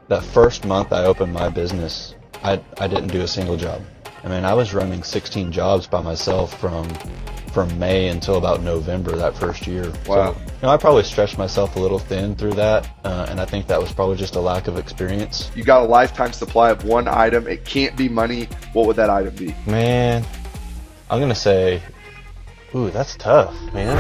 that first month I opened my business, I didn't do a single job. I mean, I was running 16 jobs by myself from May until about November that first year. Wow. So, I probably stretched myself a little thin through that, and I think that was probably just a lack of experience. You got a lifetime supply of one item. It can't be money. What would that item be? Man, I'm going to say, ooh, that's tough, man.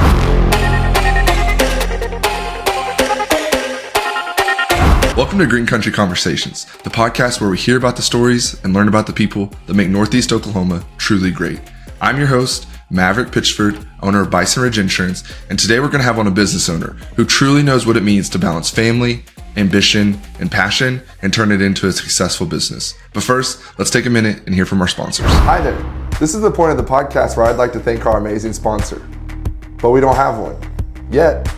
Welcome to Green Country Conversations, the podcast where we hear about the stories and learn about the people that make Northeast Oklahoma truly great. I'm your host, Maverick Pitchford, owner of Bison Ridge Insurance, and today we're going to have on a business owner who truly knows what it means to balance family, ambition, and passion and turn it into a successful business. But first, let's take a minute and hear from our sponsors. Hi there. This is the point of the podcast where I'd like to thank our amazing sponsor, but we don't have one yet.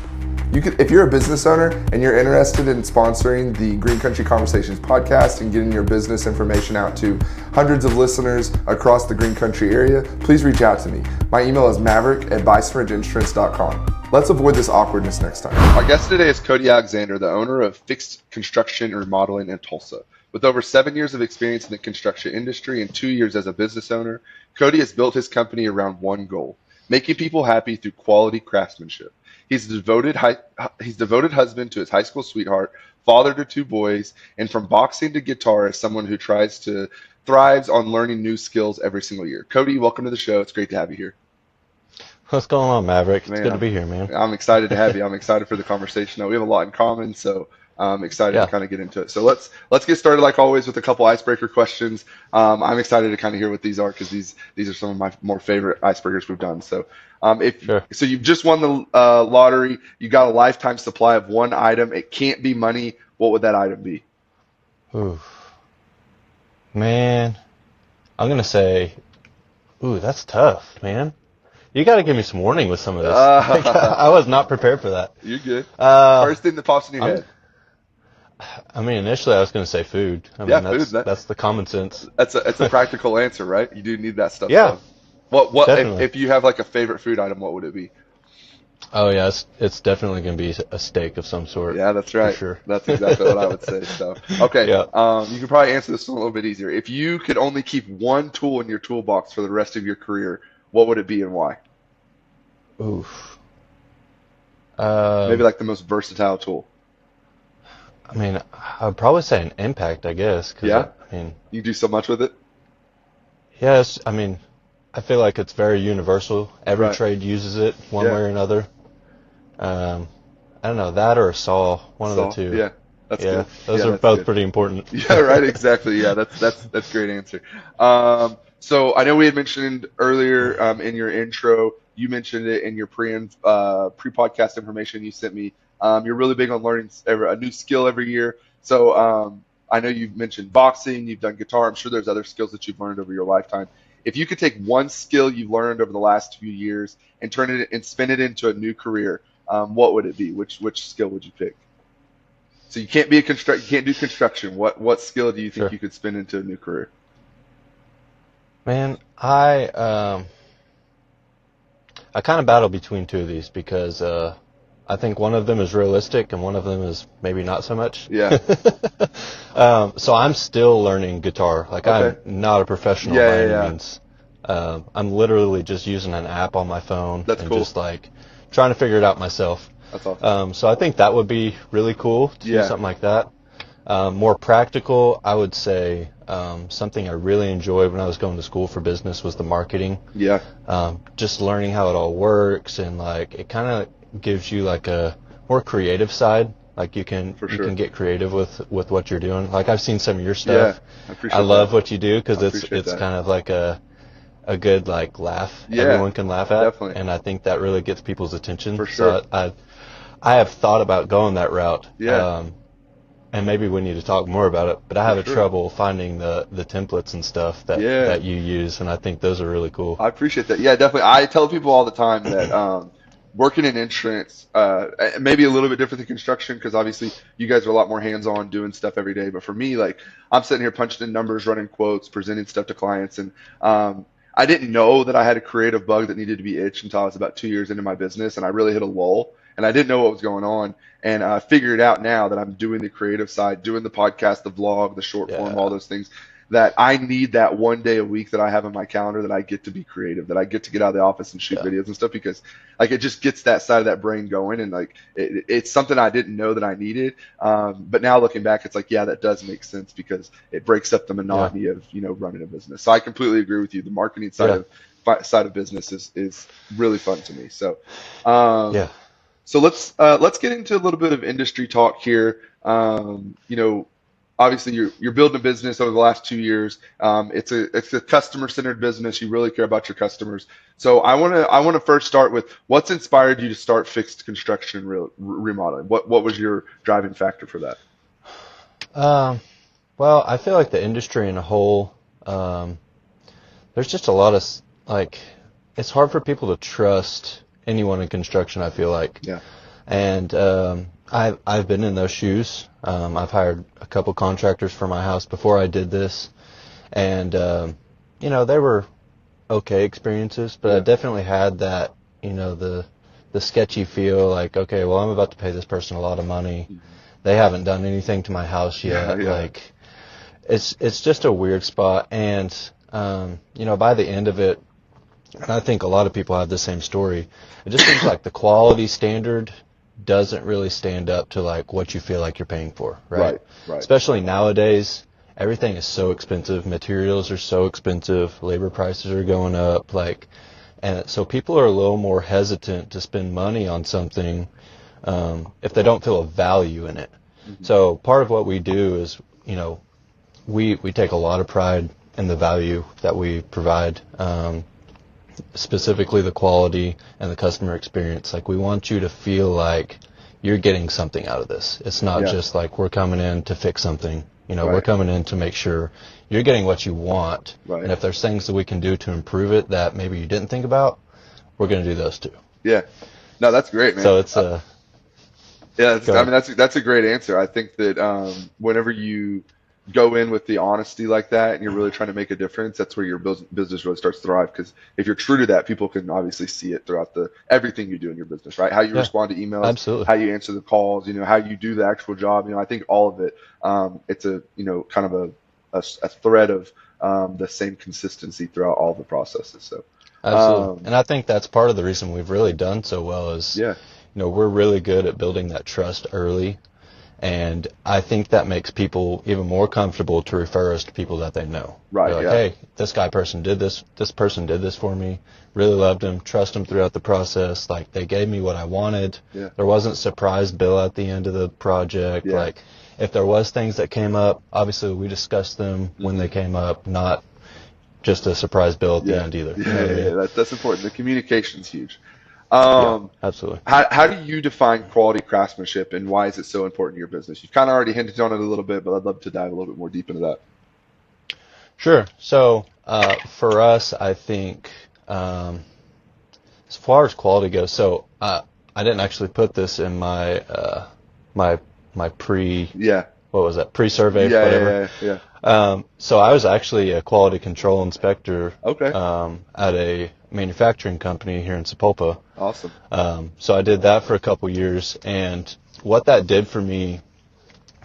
If you're a business owner and you're interested in sponsoring the Green Country Conversations podcast and getting your business information out to hundreds of listeners across the Green Country area, please reach out to me. My email is maverick@bisonridgeinsurance.com. Let's avoid this awkwardness next time. Our guest today is Cody Alexander, the owner of Fixed Construction and Remodeling in Tulsa. With over 7 years of experience in the construction industry and 2 years as a business owner, Cody has built his company around one goal: making people happy through quality craftsmanship. He's a devoted husband to his high school sweetheart, father to 2 boys, and from boxing to guitar as someone who thrives on learning new skills every single year. Cody, welcome to the show. It's great to have you here. What's going on, Maverick? It's Man, good to be here, man. I'm excited to have you. I'm excited for the conversation. We have a lot in common, so I'm excited to kind of get into it. So let's get started, like always, with a couple icebreaker questions. I'm excited to kind of hear what these are because these are some of my more favorite icebreakers we've done. So so you've just won the lottery. You got a lifetime supply of one item. It can't be money. What would that item be? Ooh, man, I'm gonna say, ooh, that's tough, man. You got to give me some warning with some of this. I was not prepared for that. You're good. First thing that pops in your head. I mean, initially I was going to say food. I mean, that's the common sense. It's a practical answer, right? You do need that stuff. Yeah. So. What definitely. If you have like a favorite food item, what would it be? Oh yeah, it's definitely going to be a steak of some sort. Yeah, that's right. For sure. That's exactly what I would say. So, okay. Yeah. You can probably answer this one a little bit easier. If you could only keep one tool in your toolbox for the rest of your career, what would it be and why? Oof. Maybe like the most versatile tool. I mean, I'd probably say an impact, I guess. Yeah? I mean, You do so much with it? yes, I mean, I feel like it's very universal. Every Right. trade uses it one way or another. I don't know, that or a saw, one of the two. Yeah, that's good. Those Yeah, are that's both good. pretty important. Yeah, right, exactly. Yeah, that's a great answer. So I know we had mentioned earlier in your intro, you mentioned it in your pre-podcast information you sent me. You're really big on learning a new skill every year. So I know you've mentioned boxing, you've done guitar. I'm sure there's other skills that you've learned over your lifetime. If you could take one skill you've learned over the last few years and turn it and spin it into a new career, what would it be? Which skill would you pick? So you can't be you can't do construction. What skill do you think you could spin into a new career? Man, I kind of battle between two of these because I think one of them is realistic and one of them is maybe not so much. Yeah. So I'm still learning guitar. Like Okay. I'm not a professional by any means. I'm literally just using an app on my phone and cool. just like trying to figure it out myself. That's awesome. So I think that would be really cool to do something like that. More practical, I would say something I really enjoyed when I was going to school for business was the marketing. Yeah. Just learning how it all works and like it kind of gives you like a more creative side. Like you can get creative with what you're doing. Like I've seen some of your stuff. Yeah, I love what you do because it's that. kind of like a good like laugh. Yeah, everyone can laugh at. definitely. And I think that really gets people's attention. For sure. So I have thought about going that route. Yeah. And maybe we need to talk more about it, but I have trouble finding the templates and stuff that you use, and I think those are really cool. I appreciate that. Yeah, definitely. I tell people all the time that working in insurance, maybe a little bit different than construction because obviously you guys are a lot more hands-on doing stuff every day. But for me, like I'm sitting here punching in numbers, running quotes, presenting stuff to clients, and I didn't know that I had a creative bug that needed to be itched until I was about 2 years into my business, and I really hit a lull. and I didn't know what was going on. And I figured out now that I'm doing the creative side, doing the podcast, the vlog, the short form, all those things, that I need that one day a week that I have in my calendar that I get to be creative, that I get to get out of the office and shoot videos and stuff, because like it just gets that side of that brain going, and like it's something I didn't know that I needed. But now looking back, it's like, yeah, that does make sense, because it breaks up the monotony of, you know, running a business. So I completely agree with you. The marketing side of business is really fun to me. So so let's get into a little bit of industry talk here. You know, obviously you're building a business over the last 2 years. It's a customer-centered business. You really care about your customers. So I want to first start with what's inspired you to start Fixed Construction and Remodeling. What was your driving factor for that? Well, I feel like the industry in a whole, there's just a lot of, like, it's hard for people to trust anyone in construction, I feel like. Yeah. And I've been in those shoes. I've hired a couple contractors for my house before I did this, and you know, they were okay experiences, but I definitely had that, you know, the sketchy feel, like, okay, well, I'm about to pay this person a lot of money. They haven't done anything to my house yet. Like, it's just a weird spot. And you know, by the end of it, and I think a lot of people have the same story, it just seems like the quality standard doesn't really stand up to like what you feel like you're paying for, right? Especially nowadays, everything is so expensive. Materials are so expensive. Labor prices are going up. Like, and so people are a little more hesitant to spend money on something if they don't feel a value in it. So part of what we do is, you know, we take a lot of pride in the value that we provide. Specifically the quality and the customer experience. Like, we want you to feel like you're getting something out of this. It's not just like we're coming in to fix something. You know, we're coming in to make sure you're getting what you want. And if there's things that we can do to improve it that maybe you didn't think about, we're going to do those too. Yeah. No, that's great, man. So it's I mean, that's a great answer. I think that whenever you go in with the honesty like that and you're really trying to make a difference, that's where your business really starts to thrive. Because if you're true to that, people can obviously see it throughout everything you do in your business, right? How you respond to emails, how you answer the calls, you know, how you do the actual job. You know, I think all of it, it's a, you know, kind of a thread of the same consistency throughout all the processes. So absolutely. And I think that's part of the reason we've really done so well is, you know, we're really good at building that trust early. And I think that makes people even more comfortable to refer us to people that they know. Right. They're like, hey, this person did this for me. Really loved him. Trust him throughout the process. Like, they gave me what I wanted. Yeah. There wasn't a surprise bill at the end of the project. Yeah. Like, if there was things that came up, obviously we discussed them when they came up, not just a surprise bill at the end either. That's important. The communication's huge. Absolutely. How do you define quality craftsmanship, and why is it so important to your business? You've kind of already hinted on it a little bit, but I'd love to dive a little bit more deep into that. Sure. So for us, I think as far as quality goes, so I didn't actually put this in my my pre-survey, whatever. So I was actually a quality control inspector at a manufacturing company here in Sapulpa. Awesome. So I did that for a couple years, and what that did for me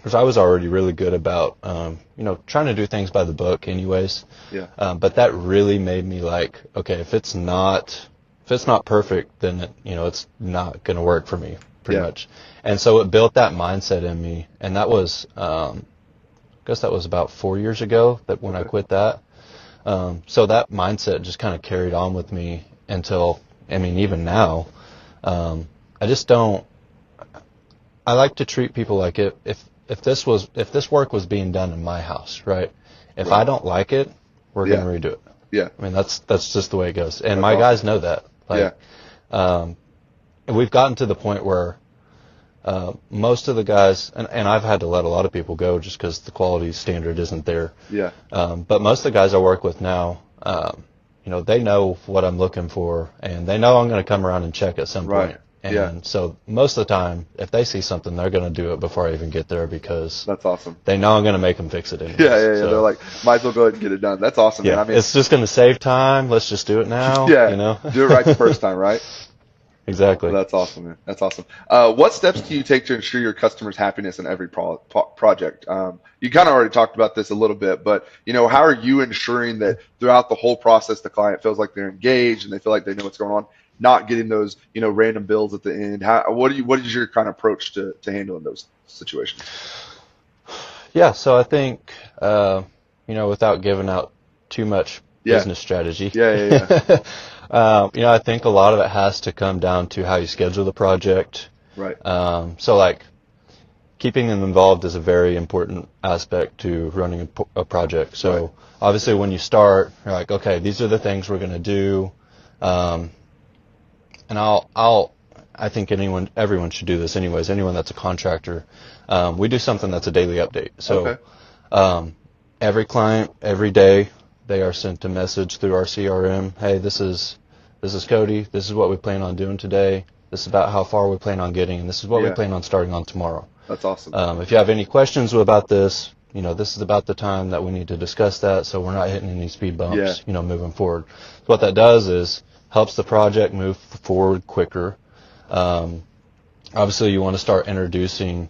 was I was already really good about, you know, trying to do things by the book anyways. Yeah. But that really made me like, okay, if it's not perfect, then it's not going to work for me pretty much. And so it built that mindset in me, and that was, I guess that was about 4 years ago that when I quit that. So that mindset just kind of carried on with me until, I mean, even now, I like to treat people like if this work was being done in my house, right? If I don't like it, we're going to redo it. Yeah. I mean, that's just the way it goes. And my guys know that. Like, and we've gotten to the point where, most of the guys, and I've had to let a lot of people go just because the quality standard isn't there. Yeah. But most of the guys I work with now, they know what I'm looking for, and they know I'm going to come around and check at some point. And so most of the time, if they see something, they're going to do it before I even get there because that's awesome. They know I'm going to make them fix it anyways. So, they're like, might as well go ahead and get it done. That's awesome. Yeah, man. I mean, it's just going to save time. Let's just do it now. Do it right the first time, right? Exactly. Well, that's awesome, man. That's awesome. What steps do you take to ensure your customers' happiness in every project? You kind of already talked about this a little bit, but how are you ensuring that throughout the whole process, the client feels like they're engaged and they feel like they know what's going on, not getting those random bills at the end? What is your kind of approach to handling those situations? Yeah, so I think without giving out too much business strategy. Yeah. I think a lot of it has to come down to how you schedule the project. Right. So like keeping them involved is a very important aspect to running a project. So right. Obviously when you start, you're like, okay, these are the things we're going to do. And I think everyone should do this anyways. Anyone that's a contractor, we do something that's a daily update. So, every client, every day, they are sent a message through our CRM. Hey, this is Cody. This is what we plan on doing today. This is about how far we plan on getting, and this is what we plan on starting on tomorrow. That's awesome. If you have any questions about this, this is about the time that we need to discuss that, so we're not hitting any speed bumps, moving forward. So what that does is helps the project move forward quicker. Obviously, you want to start introducing,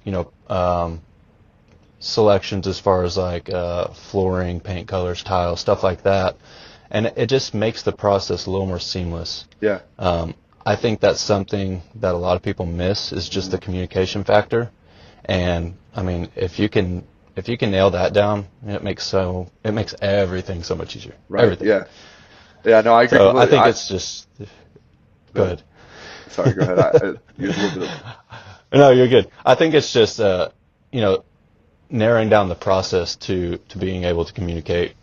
selections as far as like flooring, paint colors, tiles, stuff like that, and it just makes the process a little more seamless. Yeah. I think that's something that a lot of people miss is just the communication factor, and I mean if you can nail that down, it makes everything so much easier. Right. Everything. Yeah. No, I agree. So I think it's just. Go ahead. Sorry, go ahead. No, you're good. I think it's just, narrowing down the process to being able to communicate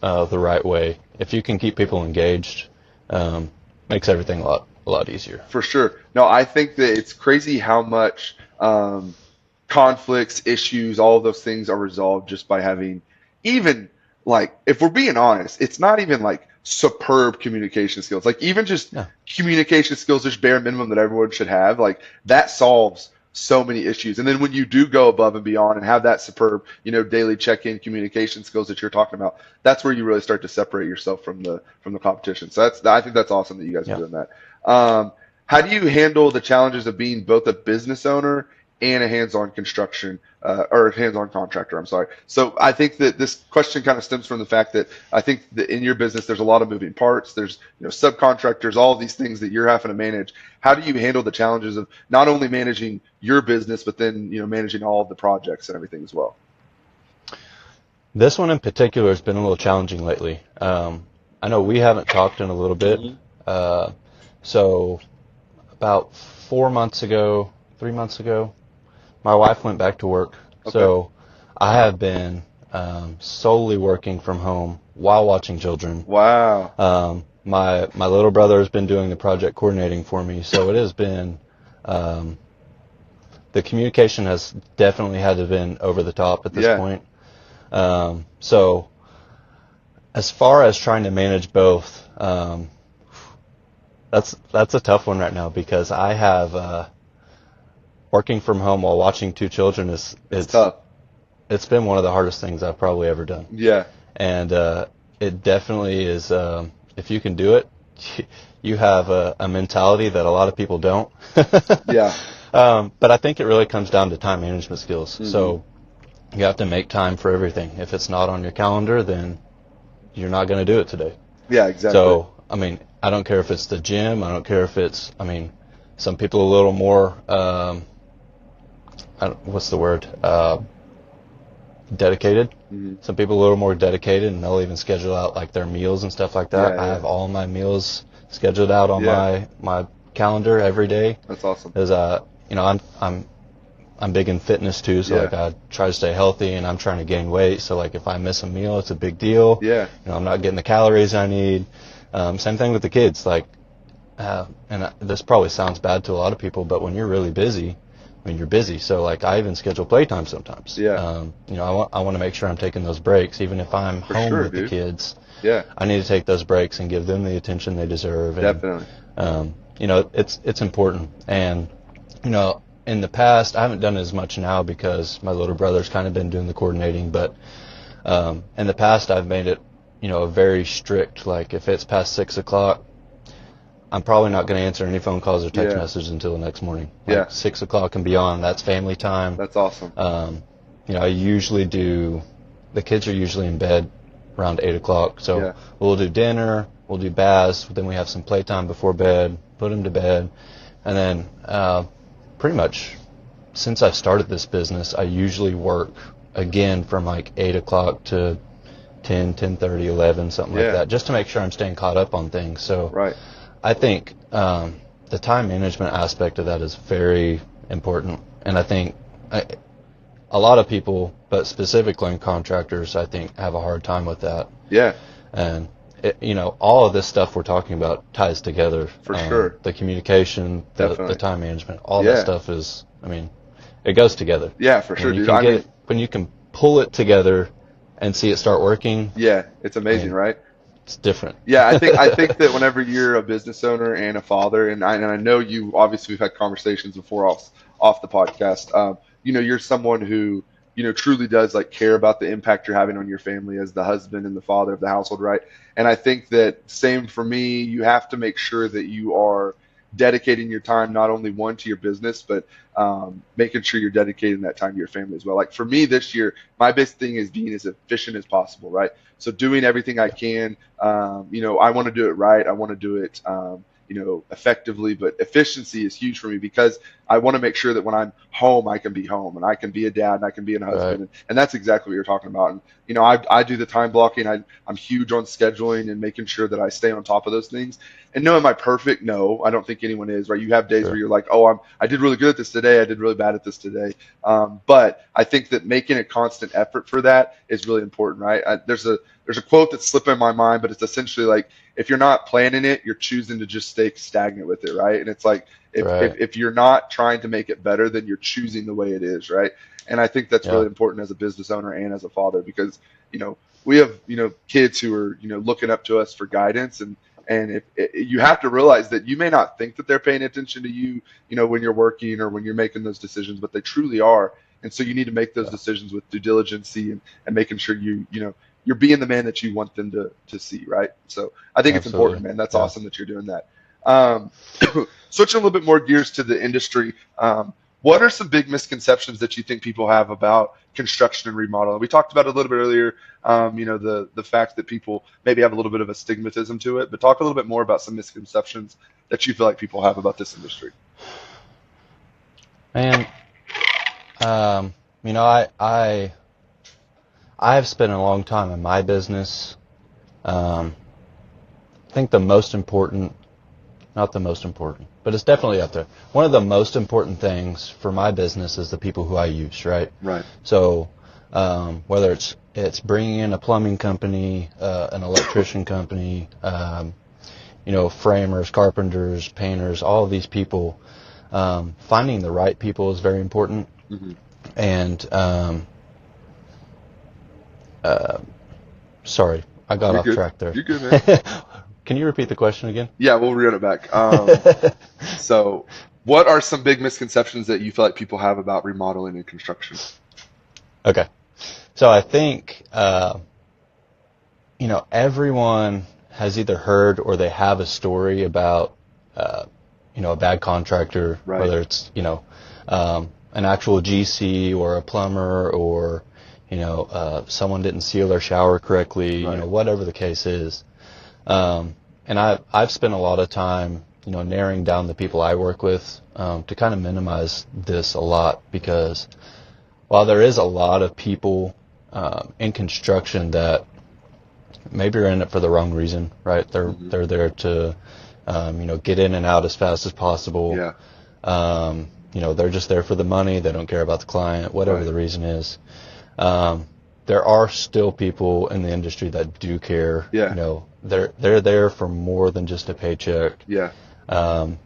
the right way. If you can keep people engaged, makes everything a lot easier. For sure. No, I think that it's crazy how much conflicts, issues, all of those things are resolved just by having, even like, if we're being honest, it's not even like superb communication skills. Like even just communication skills, just bare minimum that everyone should have, like that solves so many issues. And then when you do go above and beyond and have that superb, daily check-in communication skills that you're talking about, that's where you really start to separate yourself from the competition. So I think that's awesome that you guys are doing that. How do you handle the challenges of being both a business owner and a hands-on construction or hands-on contractor? I'm sorry. So I think that this question kind of stems from the fact that I think that in your business there's a lot of moving parts. There's subcontractors, all of these things that you're having to manage. How do you handle the challenges of not only managing your business but then managing all of the projects and everything as well? This one in particular has been a little challenging lately. I know we haven't talked in a little bit. So about 3 months ago, my wife went back to work. Okay. So I have been solely working from home while watching children. Wow. My little brother has been doing the project coordinating for me. So it has been, the communication has definitely had to have been over the top at this point. So as far as trying to manage both, that's a tough one right now because I have working from home while watching two children it's tough. It's been one of the hardest things I've probably ever done. Yeah. And it definitely is. If you can do it, you have a mentality that a lot of people don't. Yeah. But I think it really comes down to time management skills. So you have to make time for everything. If it's not on your calendar, then you're not going to do it today. Yeah, exactly. So, I mean, I don't care if it's the gym. I don't care if it's, some people a little more, what's the word? Dedicated. Some people a little more dedicated, and they'll even schedule out like their meals and stuff like that. I have all my meals scheduled out on my calendar every day. That's awesome. Because I'm big in fitness too, so like I try to stay healthy, and I'm trying to gain weight. So like if I miss a meal, it's a big deal. Yeah. I'm not getting the calories I need. Same thing with the kids. Like, and this probably sounds bad to a lot of people, but when you're really busy, you're busy. So like I even schedule playtime sometimes. Yeah. I want to make sure I'm taking those breaks, even if I'm home with the kids. Yeah. I need to take those breaks and give them the attention they deserve. And, definitely. It's important. And in the past, I haven't done it as much now because my little brother's kind of been doing the coordinating. But in the past, I've made it a very strict. Like if it's past 6 o'clock, I'm probably not going to answer any phone calls or text Yeah. messages until the next morning. Yeah. 6 o'clock and beyond, that's family time. That's awesome. I usually the kids are usually in bed around 8 o'clock. So we'll do dinner, we'll do baths, then we have some playtime before bed, put them to bed. And then pretty much since I started this business, I usually work again from like 8 o'clock to 10, 10:30, 11, something like that, just to make sure I'm staying caught up on things. So I think the time management aspect of that is very important. And I think a lot of people, but specifically contractors, I think have a hard time with that. Yeah. And all of this stuff we're talking about ties together. For sure. The communication, the time management, all that stuff is, it goes together. Yeah, for sure, dude. When you can pull it together and see it start working. Yeah, it's amazing, right? It's different. Yeah, I think that whenever you're a business owner and a father, and I know you, obviously we've had conversations before off the podcast. You're someone who truly does like care about the impact you're having on your family as the husband and the father of the household, right? And I think that same for me. You have to make sure that you are dedicating your time not only to your business, but making sure you're dedicating that time to your family as well. Like for me this year, my best thing is being as efficient as possible, right? So doing everything I can. I want to do it right. I want to do it effectively, but efficiency is huge for me because I want to make sure that when I'm home, I can be home and I can be a dad and I can be a husband. Right. And that's exactly what you're talking about. And, I do the time blocking. I'm huge on scheduling and making sure that I stay on top of those things. And no, am I perfect? No, I don't think anyone is, right? You have days where you're like, oh, I did really good at this today. I did really bad at this today. But I think that making a constant effort for that is really important, right? There's a quote that's slipping my mind, but it's essentially like, if you're not planning it, you're choosing to just stay stagnant with it, right? And it's like, if you're not trying to make it better, then you're choosing the way it is, right? And I think that's really important as a business owner and as a father because, we have, kids who are, looking up to us for guidance. And you have to realize that you may not think that they're paying attention to you, when you're working or when you're making those decisions, but they truly are. And so you need to make those decisions with due diligence and making sure you're being the man that you want them to see, right? So I think it's important, man. That's awesome that you're doing that. Switching a little bit more gears to the industry, what are some big misconceptions that you think people have about construction and remodeling? We talked about it a little bit earlier, the fact that people maybe have a little bit of a stigmatism to it, but talk a little bit more about some misconceptions that you feel like people have about this industry. Man, I've spent a long time in my business. I think not the most important, but it's definitely up there. One of the most important things for my business is the people who I use, right? Right. So whether it's bringing in a plumbing company, an electrician company, framers, carpenters, painters, all of these people, finding the right people is very important. Mm-hmm. And sorry, I got off track there. You're good, man. Can you repeat the question again? Yeah, we'll run it back. So what are some big misconceptions that you feel like people have about remodeling and construction? Okay. So I think, everyone has either heard or they have a story about, a bad contractor, right. Whether it's, an actual GC or a plumber or, someone didn't seal their shower correctly, right. Whatever the case is. And I've spent a lot of time, narrowing down the people I work with, to kind of minimize this a lot because while there is a lot of people, in construction that maybe are in it for the wrong reason, right? They're there to, get in and out as fast as possible. Yeah. They're just there for the money. They don't care about the client, whatever the reason is. There are still people in the industry that do care. Yeah. They're there for more than just a paycheck. Yeah. I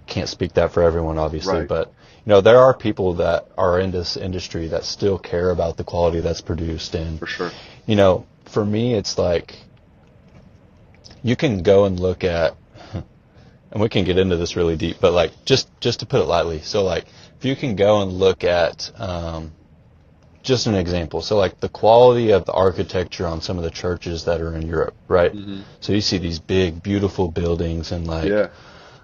can't speak that for everyone, obviously, right. But there are people that are in this industry that still care about the quality that's produced. And for sure. For me, it's like you can go and look at, and we can get into this really deep, but like just to put it lightly. So like if you can go and look at just an example. So like the quality of the architecture on some of the churches that are in Europe, right? So you see these big, beautiful buildings and like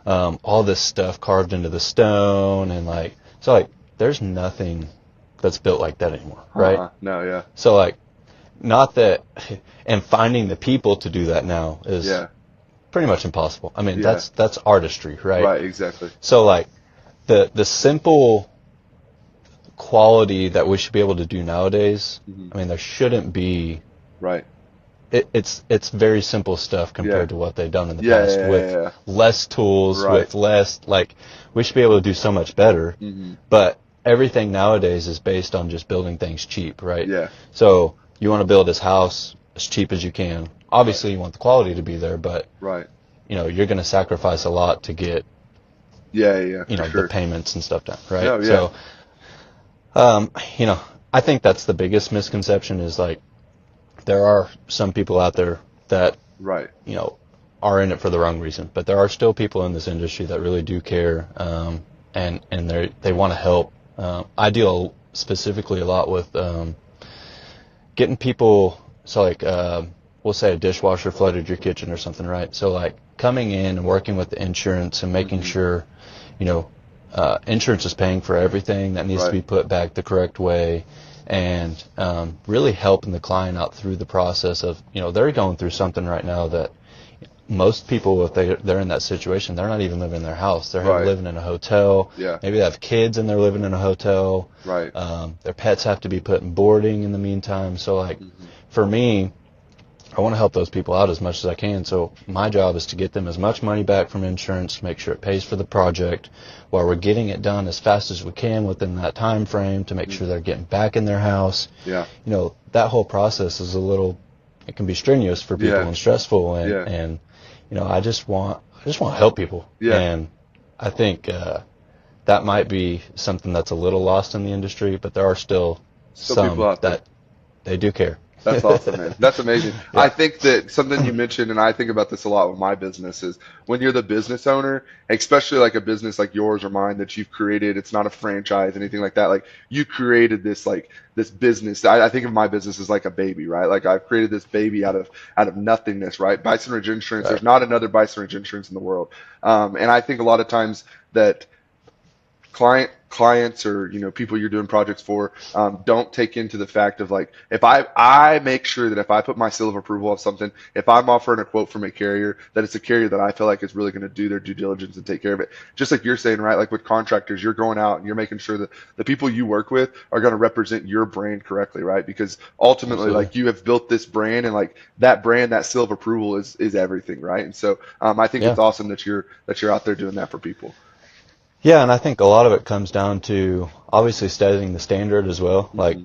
all this stuff carved into the stone and like, so like there's nothing that's built like that anymore, right? No, yeah. So like, not that, and finding the people to do that now is pretty much impossible. I mean, that's artistry, right? Right, exactly. So like the simple quality that we should be able to do nowadays, I mean, there shouldn't be. Right. It's very simple stuff compared to what they've done in the past with less tools, with less, like, we should be able to do so much better. But everything nowadays is based on just building things cheap, right? Yeah. So you want to build this house as cheap as you can. Obviously, you want the quality to be there, but you know, you're going to sacrifice a lot to get you know, the payments and stuff down, right? No, So, you know, I think that's the biggest misconception is like there are some people out there that you know, are in it for the wrong reason, but there are still people in this industry that really do care, and they want to help. I deal specifically a lot with getting people, so like, we'll say a dishwasher flooded your kitchen or something, right? So like coming in and working with the insurance and making sure, you know, insurance is paying for everything that needs to be put back the correct way, and really helping the client out through the process of, you know, they're going through something right now that most people, if they're in that situation, they're not even living in their house. They're living in a hotel. Maybe they have kids and they're living in a hotel. Their pets have to be put in boarding in the meantime. So like for me, I want to help those people out as much as I can. So my job is to get them as much money back from insurance, make sure it pays for the project, while we're getting it done as fast as we can within that time frame to make sure they're getting back in their house. You know, that whole process is it can be strenuous for people and stressful, and you know, I just want to help people. And I think that might be something that's a little lost in the industry, but there are still some that they do care. That's awesome, man. That's amazing. I think that something you mentioned, and I think about this a lot with my business, is when you're the business owner, especially like a business like yours or mine that you've created, it's not a franchise, anything like that. Like you created this, like this business. I think of my business as like a baby, right? Like I've created this baby out of nothingness, right? Bison Ridge Insurance. There's not another Bison Ridge Insurance in the world. And I think a lot of times that clients or, you know, people you're doing projects for don't take into the fact of like, if I make sure that if I put my seal of approval of something, if I'm offering a quote from a carrier, that it's a carrier that I feel like is really going to do their due diligence and take care of it. Just like you're saying, right? Like with contractors, you're going out and you're making sure that the people you work with are going to represent your brand correctly, right? Because ultimately, like you have built this brand, and like that brand, that seal of approval is everything, right? And so I think it's awesome that you're out there doing that for people. Yeah, and I think a lot of it comes down to obviously setting the standard as well. Like,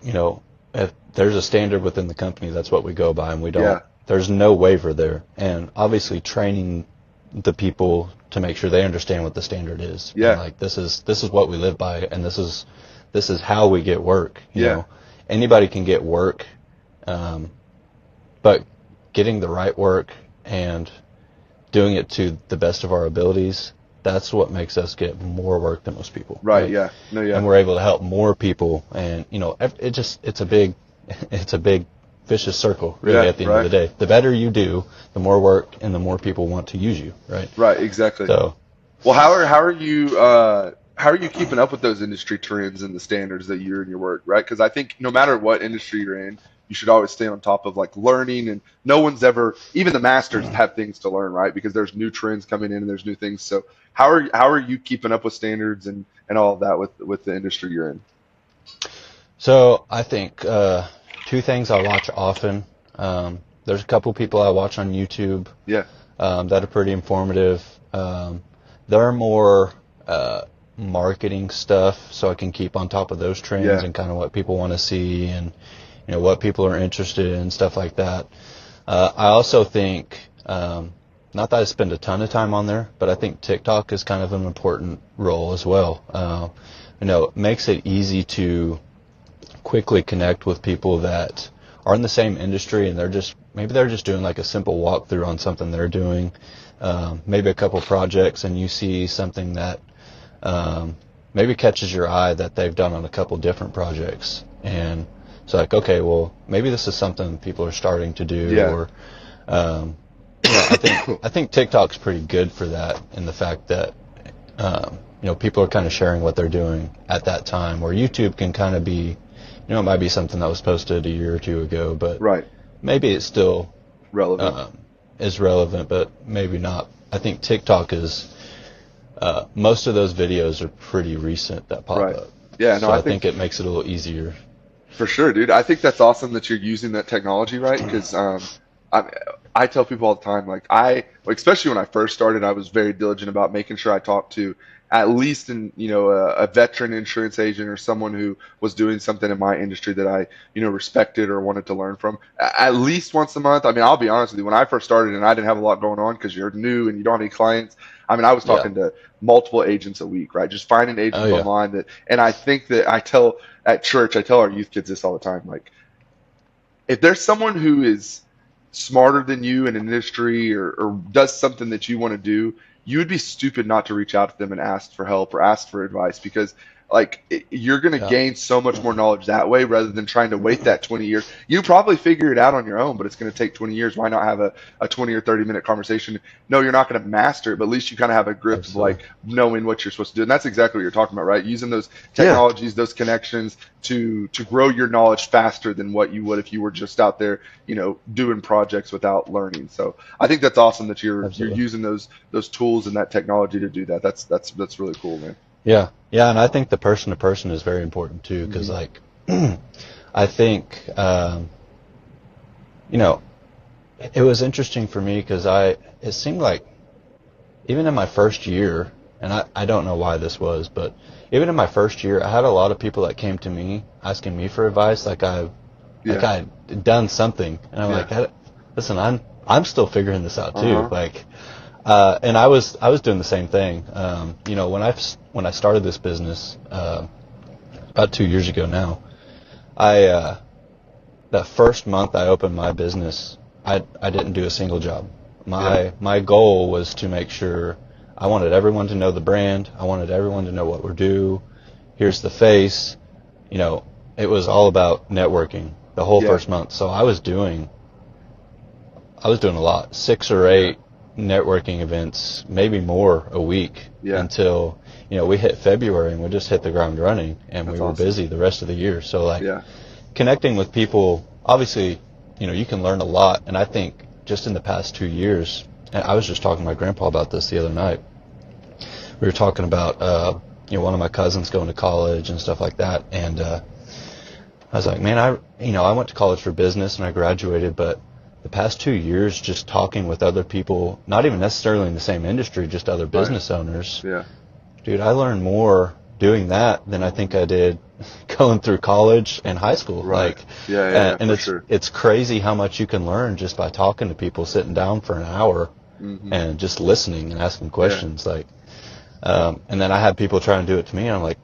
you know, if there's a standard within the company, that's what we go by, and we don't. There's no waiver there, and obviously training the people to make sure they understand what the standard is. And like this is what we live by, and this is how we get work. You know, anybody can get work, but getting the right work and doing it to the best of our abilities, that's what makes us get more work than most people. Right. Yeah. No. Yeah. And we're able to help more people, and you know, it's a big vicious circle, really. At the end of the day, the better you do, the more work and the more people want to use you. Right. Right. Exactly. So, well, how are you keeping up with those industry trends and the standards that you're in your work, right? Because I think no matter what industry you're in, you should always stay on top of like learning, and no one's ever, even the masters have things to learn, right? Because there's new trends coming in and there's new things. So how are you keeping up with standards and all of that with the industry you're in? So I think two things I watch often. There's a couple people I watch on YouTube that are pretty informative. They're more marketing stuff, so I can keep on top of those trends and kind of what people want to see, and you know, what people are interested in, stuff like that. I also think, not that I spend a ton of time on there, but I think TikTok is kind of an important role as well. You know, it makes it easy to quickly connect with people that are in the same industry, and maybe they're just doing like a simple walkthrough on something they're doing, maybe a couple projects, and you see something that maybe catches your eye that they've done on a couple different projects, and it's like, okay, well, maybe this is something people are starting to do, or I think TikTok's pretty good for that, in the fact that people are kind of sharing what they're doing at that time, where YouTube can kind of be, it might be something that was posted a year or two ago, but maybe it's still relevant. Is relevant, but maybe not. I think TikTok is, most of those videos are pretty recent that pop up. Yeah, no, so I think it makes it a little easier. For sure, dude. I think that's awesome that you're using that technology, right? Because I tell people all the time, like especially when I first started, I was very diligent about making sure I talked to at least a veteran insurance agent or someone who was doing something in my industry that I respected or wanted to learn from at least once a month. I mean, I'll be honest with you, when I first started and I didn't have a lot going on because you're new and you don't have any clients, I mean, I was talking to multiple agents a week, right? Just finding agents online and I think that I tell our youth kids this all the time, like, if there's someone who is smarter than you in an industry or does something that you want to do, you would be stupid not to reach out to them and ask for help or ask for advice, because you're going to gain so much more knowledge that way rather than trying to wait that 20 years. You probably figure it out on your own, but it's going to take 20 years. Why not have a 20 or 30-minute conversation? No, you're not going to master it, but at least you kind of have a grip of knowing what you're supposed to do. And that's exactly what you're talking about, right? Using those technologies, those connections to grow your knowledge faster than what you would if you were just out there, doing projects without learning. So I think that's awesome that you're using those tools and that technology to do that. That's really cool, man. Yeah, and I think the person to person is very important too, because I think it was interesting for me because it seemed like even in my first year, and I don't know why this was, but even in my first year, I had a lot of people that came to me asking me for advice, like I'd done something, and I'm like, listen, I'm still figuring this out too, and I was doing the same thing. When I started this business about 2 years ago now, that first month I opened my business, I didn't do a single job. My goal was to make sure I wanted everyone to know the brand. I wanted everyone to know what we're due. Here's the face. It was all about networking the whole first month. So I was doing a lot, 6 or 8 networking events, maybe more a week, until we hit February and we just hit the ground running, and we were busy the rest of the year. So connecting with people, obviously, you can learn a lot. And I think just in the past 2 years, and I was just talking to my grandpa about this the other night. We were talking about one of my cousins going to college and stuff like that, and I was like, man, I went to college for business and I graduated, but the past 2 years just talking with other people, not even necessarily in the same industry, just other business owners. Yeah. Dude, I learned more doing that than I think I did going through college and high school. Right. And it's crazy how much you can learn just by talking to people, sitting down for an hour and just listening and asking questions. And then I had people try and do it to me, and I'm like,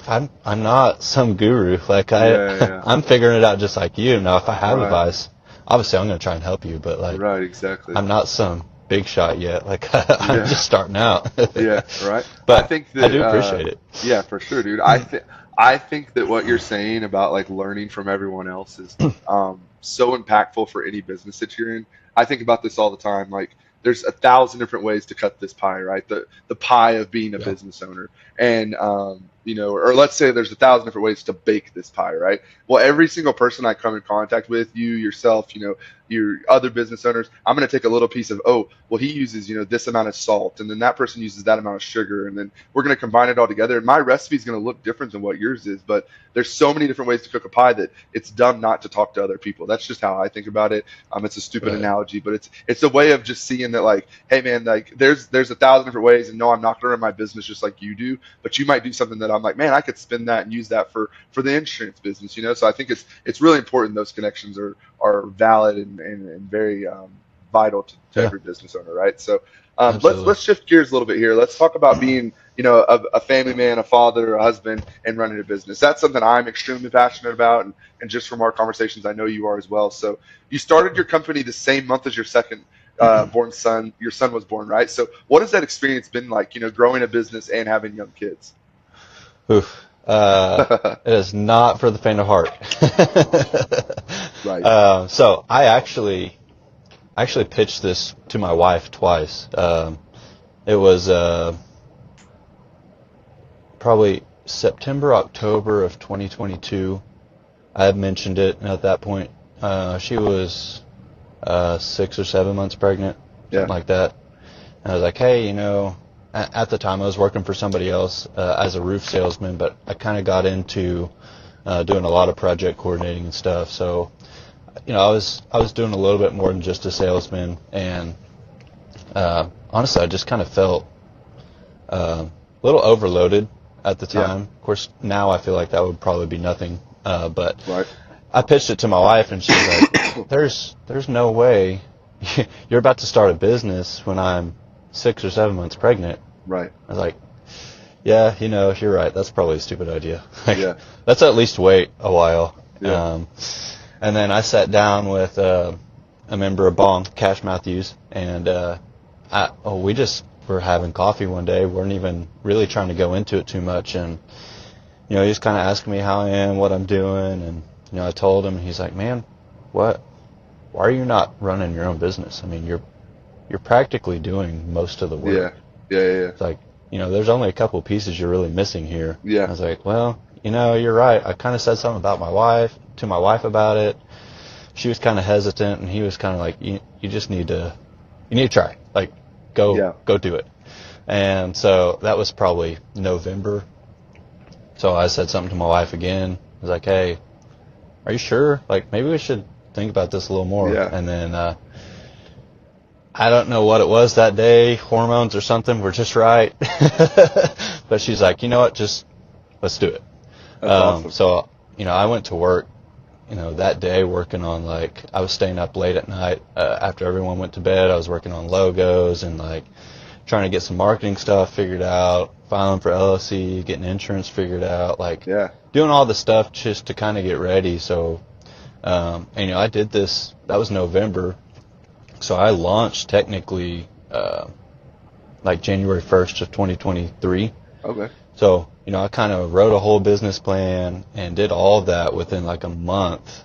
I'm not some guru. I'm figuring it out just like you. Now, if I have advice, obviously I'm going to try and help you, but exactly. I'm not some big shot yet. I'm just starting out. But I think that, I do appreciate it. Yeah, for sure, dude. I think that what you're saying about learning from everyone else is so impactful for any business that you're in. I think about this all the time. There's 1,000 different ways to cut this pie, right? The pie of being a business owner. And, or let's say there's 1,000 different ways to bake this pie, right? Well, every single person I come in contact with, you, yourself, your other business owners, I'm going to take a little piece of, he uses, this amount of salt, and then that person uses that amount of sugar, and then we're going to combine it all together. And my recipe is going to look different than what yours is, but there's so many different ways to cook a pie that it's dumb not to talk to other people. That's just how I think about it. It's a stupid analogy, but it's a way of just seeing that, hey man, there's 1,000 different ways, and no, I'm not going to run my business just like you do, but you might do something that I'm like, man, I could spin that and use that for the insurance business, So I think it's really important those connections are valid and very vital to every business owner, right? So let's shift gears a little bit here. Let's talk about being, a family man, a father, a husband, and running a business. That's something I'm extremely passionate about, and just from our conversations, I know you are as well. So you started your company the same month as your second born son. Your son was born, right? So what has that experience been like? Growing a business and having young kids. Oof. It is not for the faint of heart. Right. So I actually pitched this to my wife twice. It was probably September, October of 2022. I had mentioned it, and at that point, she was 6 or 7 months pregnant, something like that. And I was like, hey, at the time I was working for somebody else as a roof salesman, but I kind of got into doing a lot of project coordinating and stuff. So, I was doing a little bit more than just a salesman, and honestly, I just kind of felt a little overloaded at the time. Of course, now I feel like that would probably be nothing, but I pitched it to my wife, and she's like, "There's no way you're about to start a business when I'm 6 or 7 months pregnant." Right. I was like, yeah, you're right. That's probably a stupid idea. Let's at least wait a while. Yeah. And then I sat down with a member of Bong, Cash Matthews, and we just were having coffee one day. We weren't even really trying to go into it too much. And, he just kind of asked me how I am, what I'm doing. And, I told him, and he's like, man, why are you not running your own business? I mean, you're practically doing most of the work. Yeah. It's like, there's only a couple of pieces you're really missing here. Yeah. I was like, well, you're right. I kind of said something about my wife about it. She was kind of hesitant, and he was kind of like, you just need to try. Like, go do it. And so that was probably November. So I said something to my wife again. I was like, hey, are you sure? Like, maybe we should think about this a little more. Yeah. And then, I don't know what it was that day, hormones or something were just right. But she's like, you know what, just let's do it. That's awesome. So, I went to work, that day working on, I was staying up late at night after everyone went to bed. I was working on logos and, trying to get some marketing stuff figured out, filing for LLC, getting insurance figured out, doing all the stuff just to kind of get ready. So, I did this, that was November. So I launched technically January 1st of 2023. Okay. So, I kind of wrote a whole business plan and did all of that within a month,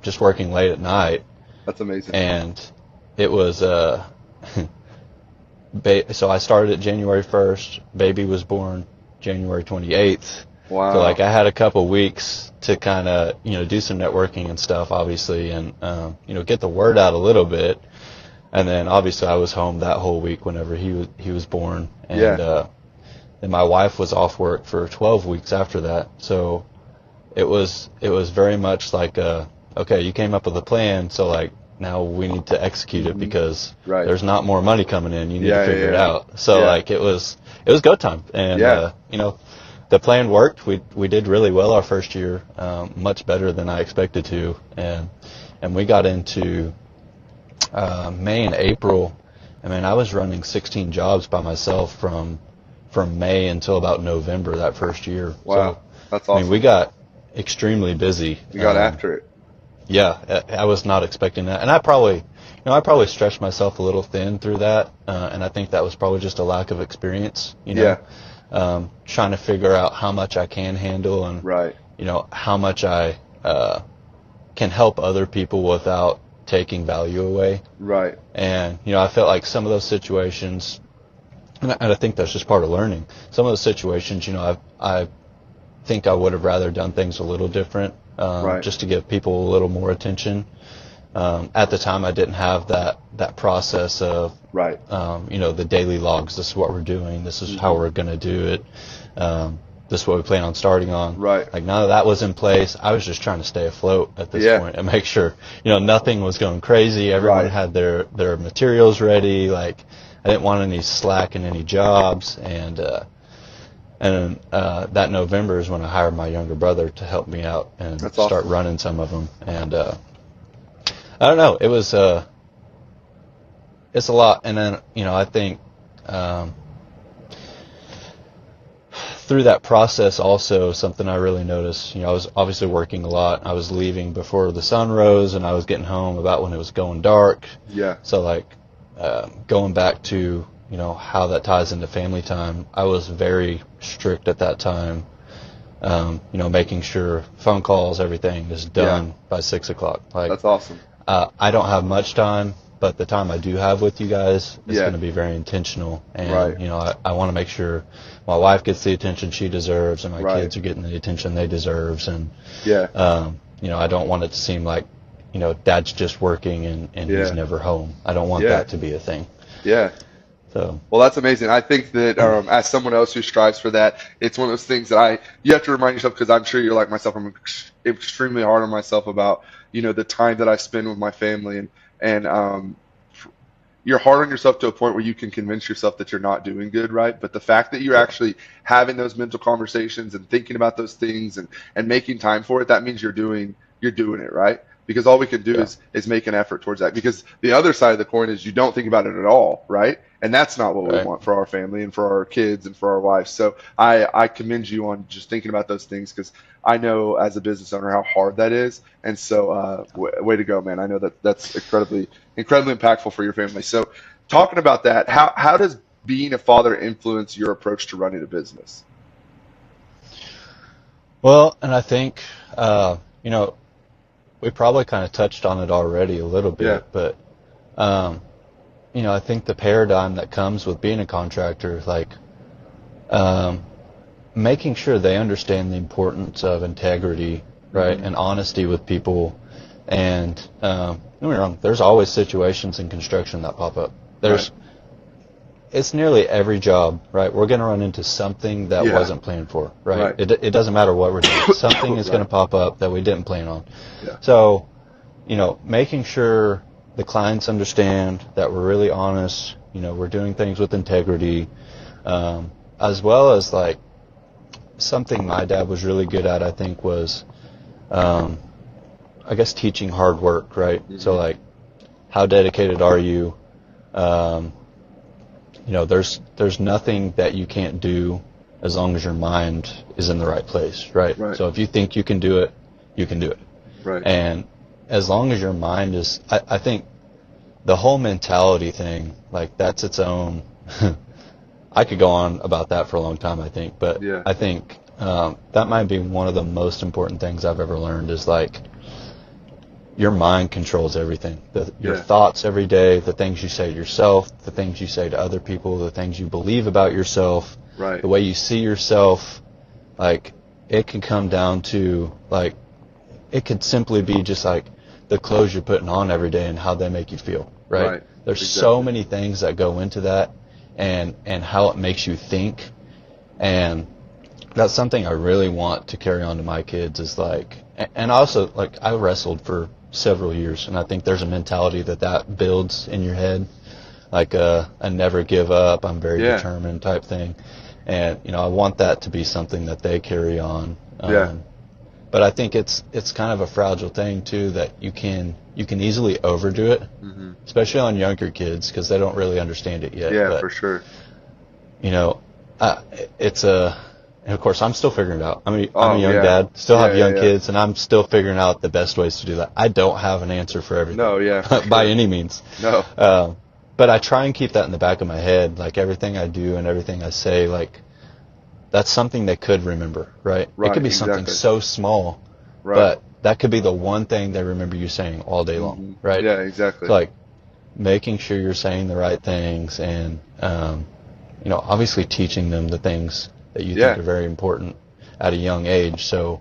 just working late at night. That's amazing. And it was, so I started at January 1st. Baby was born January 28th. Wow. So I had a couple weeks to kind of, do some networking and stuff, obviously, and, get the word out a little bit. And then obviously I was home that whole week whenever he was born. And, then my wife was off work for 12 weeks after that. So it was very much okay, you came up with a plan. So now we need to execute it because there's not more money coming in. You need to figure it out. So it was go time. And, the plan worked. We did really well our first year, much better than I expected to, and we got into May and April. I mean, I was running 16 jobs by myself from May until about November that first year. Wow, so, that's awesome. I mean, we got extremely busy. You got after it. Yeah, I was not expecting that, and I probably stretched myself a little thin through that, and I think that was probably just a lack of experience. Trying to figure out how much I can handle and how much I can help other people without taking value away. Right. And I felt like some of those situations, and I think that's just part of learning. Some of those situations, I think I would have rather done things a little different, just to give people a little more attention. At the time, I didn't have that process of, the daily logs. This is what we're doing. This is how we're going to do it. This is what we plan on starting on. Right. None of that was in place. I was just trying to stay afloat at this point and make sure, nothing was going crazy. Everyone had their materials ready. I didn't want any slack in any jobs. And that November is when I hired my younger brother to help me out and start running some of them. And, I don't know. It was, it's a lot. And then, I think, through that process also, something I really noticed, I was obviously working a lot. I was leaving before the sun rose, and I was getting home about when it was going dark. Yeah. So, going back to, how that ties into family time, I was very strict at that time. Making sure phone calls, everything is done by 6 o'clock. Like, that's awesome. I don't have much time, but the time I do have with you guys is going to be very intentional. And, I want to make sure my wife gets the attention she deserves and my kids are getting the attention they deserve. And, I don't want it to seem like, dad's just working and he's never home. I don't want that to be a thing. Yeah. So. Well, that's amazing. I think that as someone else who strives for that, it's one of those things that you have to remind yourself, because I'm sure you're like myself. I'm extremely hard on myself about, the time that I spend with my family, and you're hard on yourself to a point where you can convince yourself that you're not doing good, right? But the fact that you're actually having those mental conversations and thinking about those things and making time for it, that means you're doing it, right? Because all we can do is make an effort towards that. Because the other side of the coin is you don't think about it at all, right? And that's not what we want for our family and for our kids and for our wives. So I commend you on just thinking about those things, because I know as a business owner how hard that is. And so way to go, man. I know that's incredibly impactful for your family. So talking about that, how does being a father influence your approach to running a business? Well, and I think, we probably kind of touched on it already a little bit, but, I think the paradigm that comes with being a contractor, like, making sure they understand the importance of integrity, right, and honesty with people. And, don't get me wrong, there's always situations in construction that pop up. It's nearly every job, right? We're going to run into something that wasn't planned for, right? It doesn't matter what we're doing. Something is going to pop up that we didn't plan on. Yeah. So, making sure the clients understand that we're really honest, we're doing things with integrity, as well as, like, something my dad was really good at, I think, was, I guess, teaching hard work, right? Mm-hmm. So, like, how dedicated are you? There's nothing that you can't do as long as your mind is in the right place, right? So if you think you can do it, you can do it. Right. And as long as your mind is, I think the whole mentality thing, like, that's its own, I could go on about that for a long time, I think, but I think that might be one of the most important things I've ever learned is, like, your mind controls everything. Your thoughts every day, the things you say to yourself, the things you say to other people, the things you believe about yourself, the way you see yourself. Like, it can come down to, like, it could simply be just like the clothes you're putting on every day and how they make you feel, right? There's so many things that go into that, and how it makes you think. And that's something I really want to carry on to my kids is, like, and also, like, I wrestled for several years, and I think there's a mentality that builds in your head, like a never give up, I'm very determined type thing. And, I want that to be something that they carry on. But I think it's kind of a fragile thing too, that you can easily overdo it, especially on younger kids, because they don't really understand it yet. But, for sure. And of course, I'm still figuring it out. I'm a young dad, still have young kids, and I'm still figuring out the best ways to do that. I don't have an answer for everything. No, by any means. No. But I try and keep that in the back of my head, like, everything I do and everything I say, like, that's something they could remember, right? It could be something so small, but that could be the one thing they remember you saying all day long, right? Yeah, exactly. So, like, making sure you're saying the right things, and obviously teaching them the things that you think are very important at a young age. So,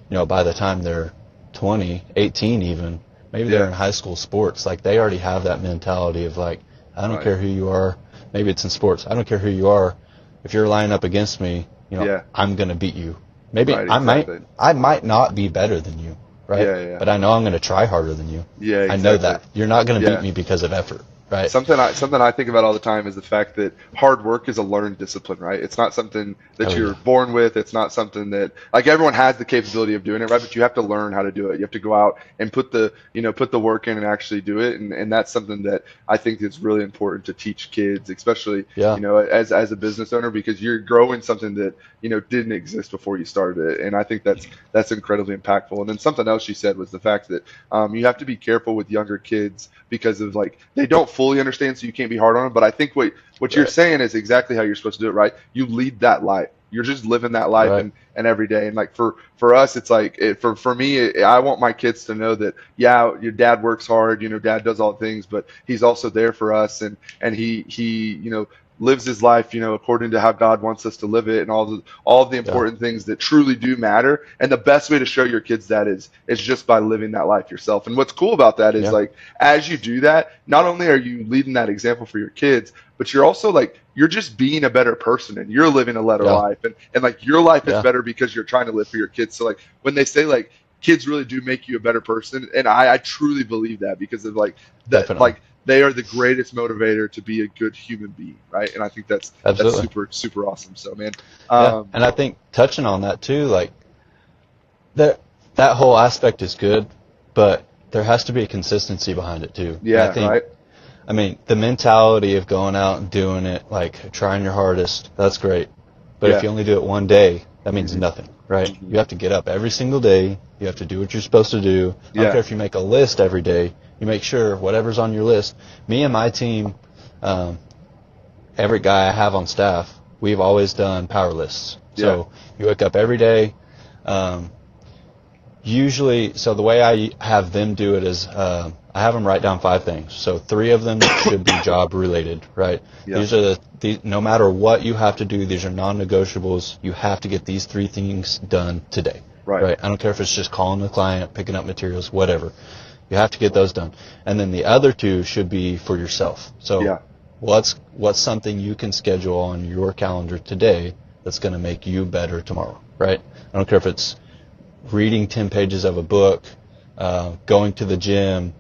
by the time they're 20, 18 even, maybe they're in high school sports, like, they already have that mentality of, like, I don't care who you are. Maybe it's in sports. I don't care who you are. If you're lining up against me, I'm going to beat you. Maybe I might not be better than you, right? But I know I'm going to try harder than you. Yeah, exactly. I know that. You're not going to beat me because of effort. Right. Something I think about all the time is the fact that hard work is a learned discipline, right? It's not something that you're born with. It's not something that, like, everyone has the capability of doing it, right? But you have to learn how to do it. You have to go out and put the work in and actually do it. And that's something that I think is really important to teach kids, especially, as a business owner, because you're growing something that, didn't exist before you started it. And I think that's incredibly impactful. And then something else you said was the fact that you have to be careful with younger kids because of, like, they don't fully understand, so you can't be hard on them. But I think what you're saying is exactly how you're supposed to do it, right? You lead that life. You're just living that life and every day. And like for us, it's like for me, I want my kids to know that, yeah, your dad works hard, dad does all things, but he's also there for us, and he lives his life, according to how God wants us to live it, and all the important things that truly do matter. And the best way to show your kids that is just by living that life yourself. And what's cool about that is like, as you do that, not only are you leading that example for your kids, but you're also like, you're just being a better person, and you're living a better life, and like your life is better because you're trying to live for your kids. So like when they say like kids really do make you a better person, and I truly believe that, because of like that, like they are the greatest motivator to be a good human being, right? And I think that's super, super awesome. So, man. And I think touching on that too, like that whole aspect is good, but there has to be a consistency behind it too. Yeah, I think, I mean, the mentality of going out and doing it, like trying your hardest, that's great. But if you only do it one day, that means nothing, right? You have to get up every single day. You have to do what you're supposed to do. I don't care if you make a list every day. You make sure whatever's on your list. Me and my team, every guy I have on staff, we've always done power lists. So you wake up every day. Usually, so the way I have them do it is I have them write down 5 things. So 3 of them should be job related, right? These are no matter what you have to do, these are non-negotiables. You have to get these 3 things done today, right? I don't care if it's just calling the client, picking up materials, whatever. You have to get those done. And then the other 2 should be for yourself. So what's something you can schedule on your calendar today that's going to make you better tomorrow, right? I don't care if it's reading 10 pages of a book, going to the gym,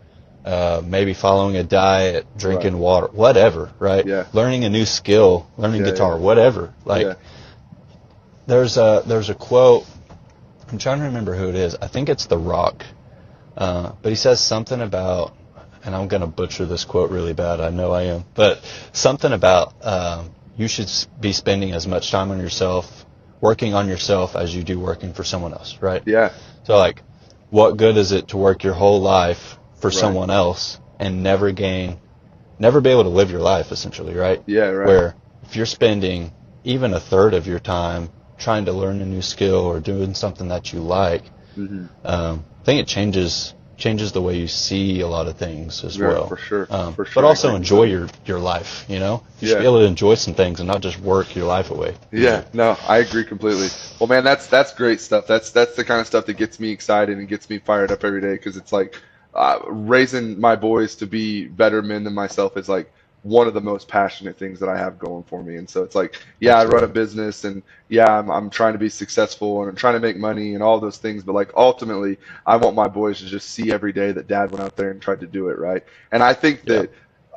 maybe following a diet, drinking water, whatever, right? Learning a new skill, learning guitar, whatever. Like there's a quote, I'm trying to remember who it is. I think it's The Rock. But he says something about, and I'm going to butcher this quote really bad, I know I am, but something about you should be spending as much time on yourself, working on yourself, as you do working for someone else, right? So like, what good is it to work your whole life for someone else and never be able to live your life, essentially, right? Where if you're spending even a third of your time trying to learn a new skill or doing something that you like, I think it changes the way you see a lot of things as well. For sure. But also enjoy your life, You should be able to enjoy some things and not just work your life away. No, I agree completely. Well, man, that's great stuff. That's the kind of stuff that gets me excited and gets me fired up every day, because it's like raising my boys to be better men than myself is like one of the most passionate things that I have going for me. And so it's like, I run a business, and I'm trying to be successful, and I'm trying to make money and all those things. But like, ultimately, I want my boys to just see every day that dad went out there and tried to do it, right? And I think that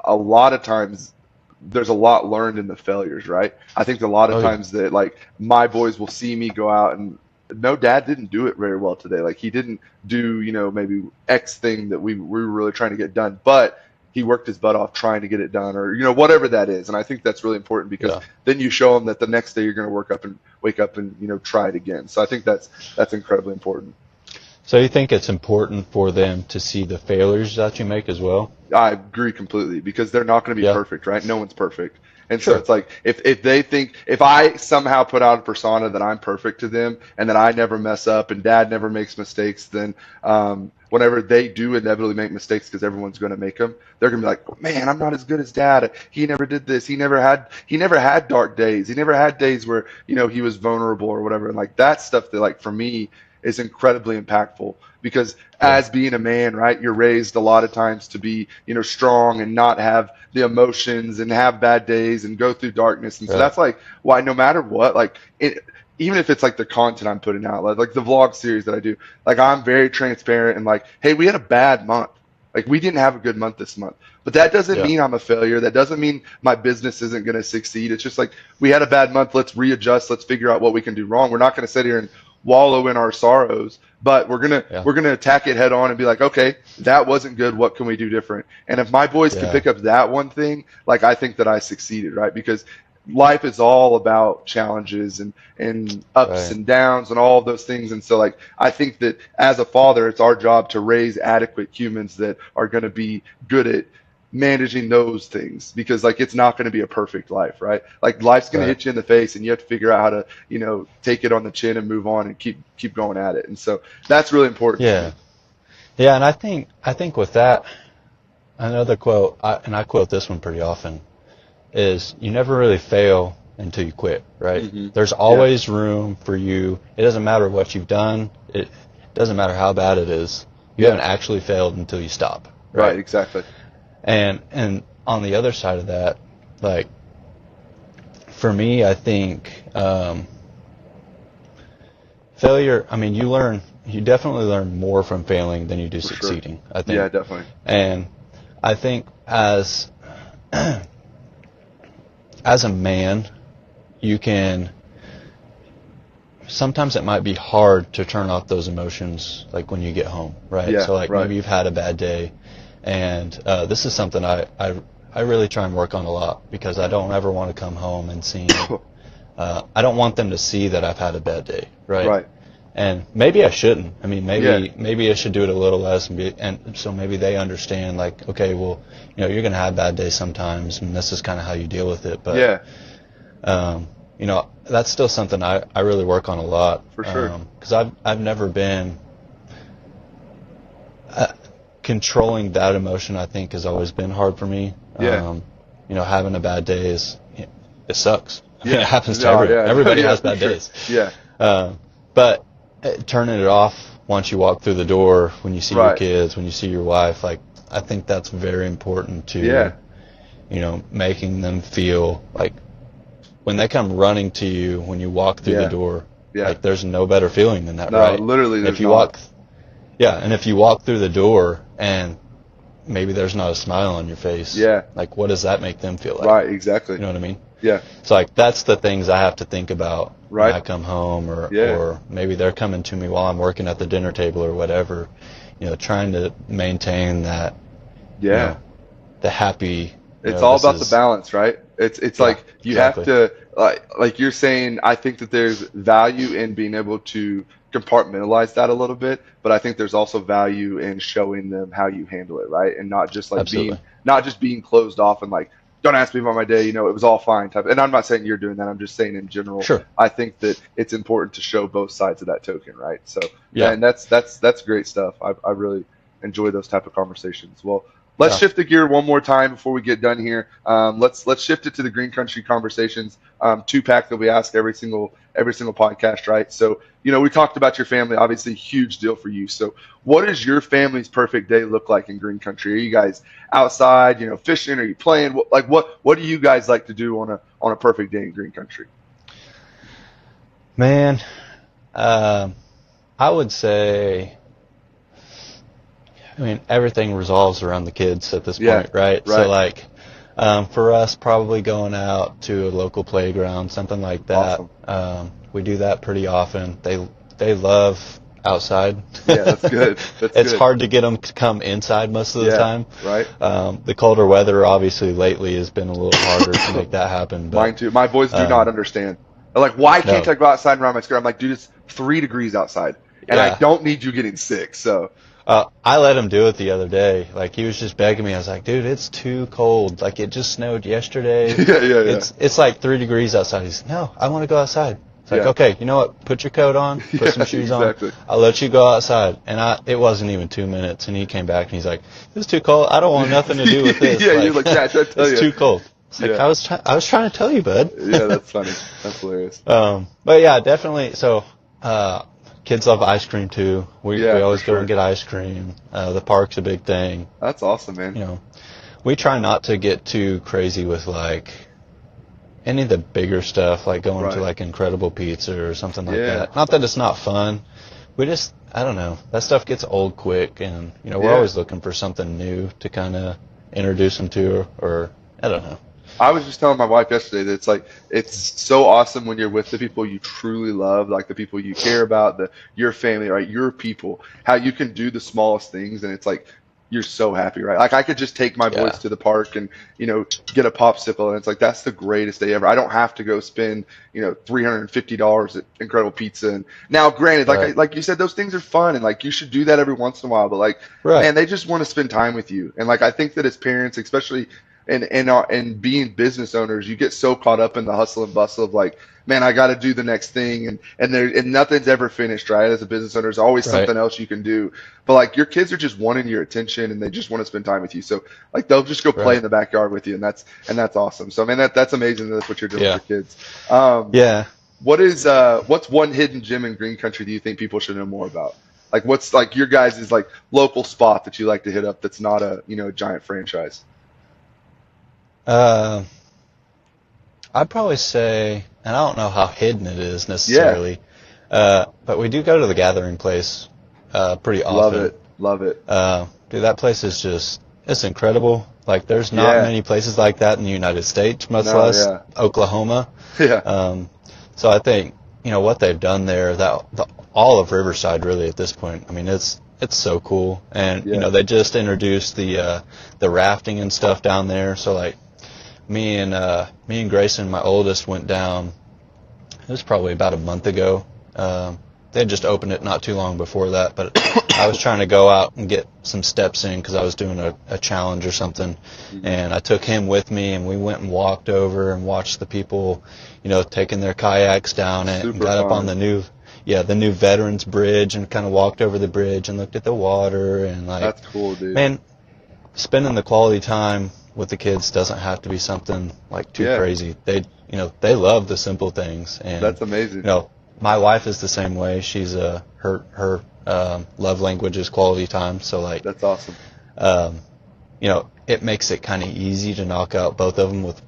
a lot of times there's a lot learned in the failures, right? I think a lot of times that like my boys will see me go out and, no, dad didn't do it very well today. Like he didn't do, maybe X thing that we were really trying to get done, but he worked his butt off trying to get it done, or, whatever that is. And I think that's really important, because then you show them that the next day you're going to wake up and, try it again. So I think that's incredibly important. So you think it's important for them to see the failures that you make as well? I agree completely, because they're not going to be perfect, right? No one's perfect. And so it's like, if they think, if I somehow put out a persona that I'm perfect to them and that I never mess up and dad never makes mistakes, then whenever they do inevitably make mistakes, because everyone's going to make them, they're going to be like, man, I'm not as good as dad. He never did this. He never had dark days. He never had days where, he was vulnerable or whatever. And like, that stuff that, like, for me is incredibly impactful, because as being a man, right, you're raised a lot of times to be, strong and not have the emotions and have bad days and go through darkness. And so that's like why, no matter what, like even if it's like the content I'm putting out, like the vlog series that I do, like I'm very transparent and like, hey, we had a bad month. Like we didn't have a good month this month, but that doesn't mean I'm a failure. That doesn't mean my business isn't going to succeed. It's just like, we had a bad month. Let's readjust. Let's figure out what we can do wrong. We're not going to sit here and wallow in our sorrows, but we're gonna attack it head on and be like, okay, that wasn't good. What can we do different? And if my boys can pick up that one thing, like, I think that I succeeded, right? Because life is all about challenges and ups and downs and all of those things. And so, like, I think that as a father, it's our job to raise adequate humans that are going to be good at managing those things, because like it's not going to be a perfect life, right? Like life's going to hit you in the face, and you have to figure out how to, take it on the chin and move on and keep going at it. And so that's really important. Yeah. Yeah. And I think with that, another quote, and I quote this one pretty often, is you never really fail until you quit, right? Mm-hmm. There's always room for you. It doesn't matter what you've done. It doesn't matter how bad it is. You haven't actually failed until you stop. Right, exactly. And on the other side of that, like, for me, I think failure, I mean, you definitely learn more from failing than you do succeeding, I think. Yeah, definitely. And I think as a man, you can, sometimes it might be hard to turn off those emotions, like when you get home, right? Yeah, so like maybe you've had a bad day, and this is something I really try and work on a lot, because I don't ever want to come home and see, I don't want them to see that I've had a bad day, right? Right. And maybe I shouldn't. I mean, maybe I should do it a little less, and so maybe they understand, like, okay, well, you're going to have bad days sometimes, and this is kind of how you deal with it. But that's still something I really work on a lot. For sure. Because I've never been controlling that emotion. I think has always been hard for me. Yeah. Having a bad day it sucks. Yeah. It happens to everybody. Everybody has bad days. Yeah. But turning it off once you walk through the door, when you see your kids, when you see your wife, like, I think that's very important to, making them feel like when they come running to you, when you walk through the door, like, there's no better feeling than that, right? No, literally, there's if you walk through the door and maybe there's not a smile on your face, like, what does that make them feel like? Right, exactly. You know what I mean? Yeah. So, like, that's the things I have to think about when I come home, or maybe they're coming to me while I'm working at the dinner table or whatever, trying to maintain that, the happy. It's all about the balance, right? It's like you have to, like you're saying, I think that there's value in being able to compartmentalize that a little bit, but I think there's also value in showing them how you handle it, right? And not just like being closed off and like, don't ask me about my day, it was all fine type. And I'm not saying you're doing that. I'm just saying in general. Sure. I think that it's important to show both sides of that token, right? So and that's great stuff. I really enjoy those type of conversations. Well, let's shift the gear one more time before we get done here. Let's shift it to the Green Country Conversations 2-pack that we ask every single podcast, right? So, we talked about your family, obviously huge deal for you. So what does your family's perfect day look like in Green Country? Are you guys outside, fishing? Are you playing? What do you guys like to do on a perfect day in Green Country? Man, I would say, everything revolves around the kids at this point, right? So, like, for us, probably going out to a local playground, something like that. Awesome. We do that pretty often. They love outside. Yeah, that's good. It's hard to get them to come inside most of the time. Right. The colder weather, obviously, lately has been a little harder to make that happen. But, mine too. My boys do not understand. They're like, why can't I go outside and run my skirt? I'm like, dude, it's 3 degrees outside, and I don't need you getting sick. So. I let him do it the other day. Like, he was just begging me. I was like, dude, it's too cold. Like, it just snowed yesterday. It's like 3 degrees outside. He's, no, I want to go outside. It's like, okay, you know what? Put your coat on, put some shoes on. I'll let you go outside. And it wasn't even 2 minutes, and he came back and he's like, it's too cold. I don't want nothing to do with this. You're like, I tell you. It's too cold. It's like, I was trying to tell you, bud. Yeah, that's funny. That's hilarious. But yeah, definitely. So, kids love ice cream too. We always go and get ice cream. The park's a big thing. That's awesome, man. We try not to get too crazy with like any of the bigger stuff, like going to like Incredible Pizza or something like that. Not that it's not fun. We just, I don't know, that stuff gets old quick, and we're always looking for something new to kind of introduce them to, or I don't know. I was just telling my wife yesterday that it's so awesome when you're with the people you truly love, like the people you care about, your family, right? Your people, how you can do the smallest things, and it's like you're so happy, right? Like I could just take my boys to the park and, get a popsicle, and it's like, that's the greatest day ever. I don't have to go spend, $350 at Incredible Pizza. And now granted, like you said, those things are fun, and like you should do that every once in a while, but like, man, they just want to spend time with you. And like, I think that as parents, especially and being business owners, you get so caught up in the hustle and bustle of like, man, I got to do the next thing, and nothing's ever finished, right? As a business owner, there's always something else you can do, but like your kids are just wanting your attention, and they just want to spend time with you. So like they'll just go play in the backyard with you, and that's awesome. So man, that's amazing. That's what you're doing with your kids. What's one hidden gem in Green Country do you think people should know more about? Like what's like your guys' like local spot that you like to hit up that's not a giant franchise? I'd probably say, and I don't know how hidden it is necessarily, but we do go to the Gathering Place pretty often. Love it. Dude, that place is it's incredible. Like, there's not many places like that in the United States, much less Oklahoma. Yeah. So I think, what they've done there, all of Riverside really at this point, I mean, it's so cool. And, they just introduced the rafting and stuff down there. So, like, me and Grayson, my oldest, went down. It was probably about a month ago. They had just opened it not too long before that, but I was trying to go out and get some steps in because I was doing a challenge or something. And I took him with me, and we went and walked over and watched the people, taking their kayaks down it, and got up on the new Veterans Bridge, and kind of walked over the bridge and looked at the water, and like, that's cool, dude. Man, spending the quality time with the kids doesn't have to be something like too crazy. They love the simple things, and that's amazing. My wife is the same way. She's her love language is quality time. So like, that's awesome. It makes it kind of easy to knock out both of them with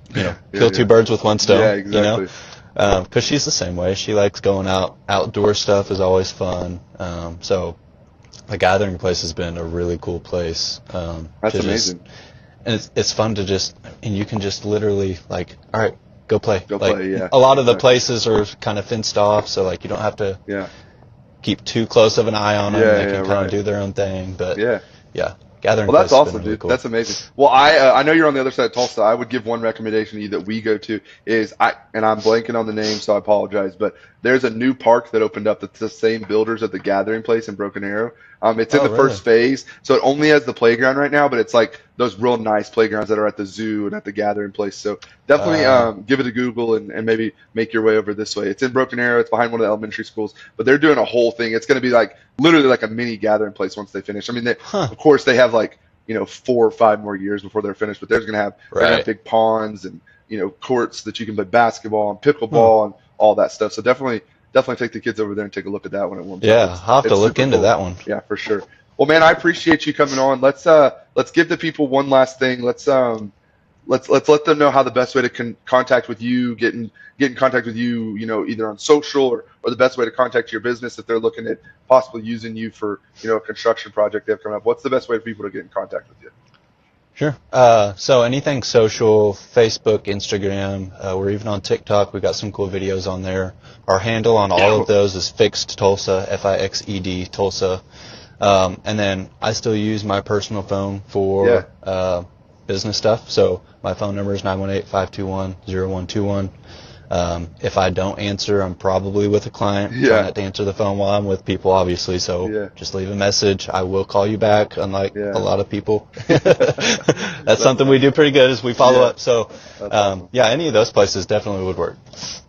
kill two birds with one stone. Yeah, exactly. Because she's the same way. She likes going outdoor stuff is always fun. So the Gathering Place has been a really cool place. That's amazing. And it's fun to and you can just literally like, all right, go play. Yeah. A lot of the places are kind of fenced off, so like you don't have to keep too close of an eye on them. They can kind of do their own thing. But Gathering Well, that's Place awesome, really dude. Cool. That's amazing. Well, I know you're on the other side of Tulsa. I would give one recommendation to you that we go to is and I'm blanking on the name, so I apologize, but there's a new park that opened up that's the same builders at the Gathering Place in Broken Arrow. It's in the first phase, so it only has the playground right now, but it's like those real nice playgrounds that are at the zoo and at the Gathering Place. So definitely give it a Google and maybe make your way over this way. It's in Broken Arrow. It's behind one of the elementary schools, but they're doing a whole thing. It's going to be like literally like a mini Gathering Place once they finish. I mean, of course they have like 4 or 5 more years before they're finished, but they're going to have big ponds and courts that you can play basketball and pickleball and all that stuff. So definitely take the kids over there and take a look at that when it warms up. Yeah, I'll have to look into that one. Yeah, for sure. Well, man, I appreciate you coming on. Let's give the people one last thing. Let's let them know how the best way to contact with you, get in contact with you, either on social or the best way to contact your business if they're looking at possibly using you for, a construction project they have coming up. What's the best way for people to get in contact with you? Sure. So anything social, Facebook, Instagram, we're even on TikTok. We've got some cool videos on there. Our handle on all of those is Fixed Tulsa, Fixed Tulsa. And then I still use my personal phone for business stuff. So my phone number is 918-521-0121. If I don't answer, I'm probably with a client. Try not to answer the phone while I'm with people, obviously. So just leave a message. I will call you back, unlike a lot of people. That's something we do pretty good is we follow up. So, any of those places definitely would work.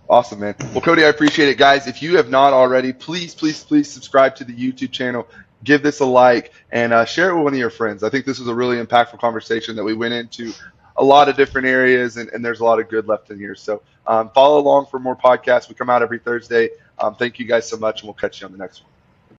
Awesome, man. Well, Cody, I appreciate it. Guys, if you have not already, please subscribe to the YouTube channel. Give this a like and share it with one of your friends. I think this was a really impactful conversation that we went into a lot of different areas, and there's a lot of good left in here. So follow along for more podcasts. We come out every Thursday. Thank you guys so much, and we'll catch you on the next one.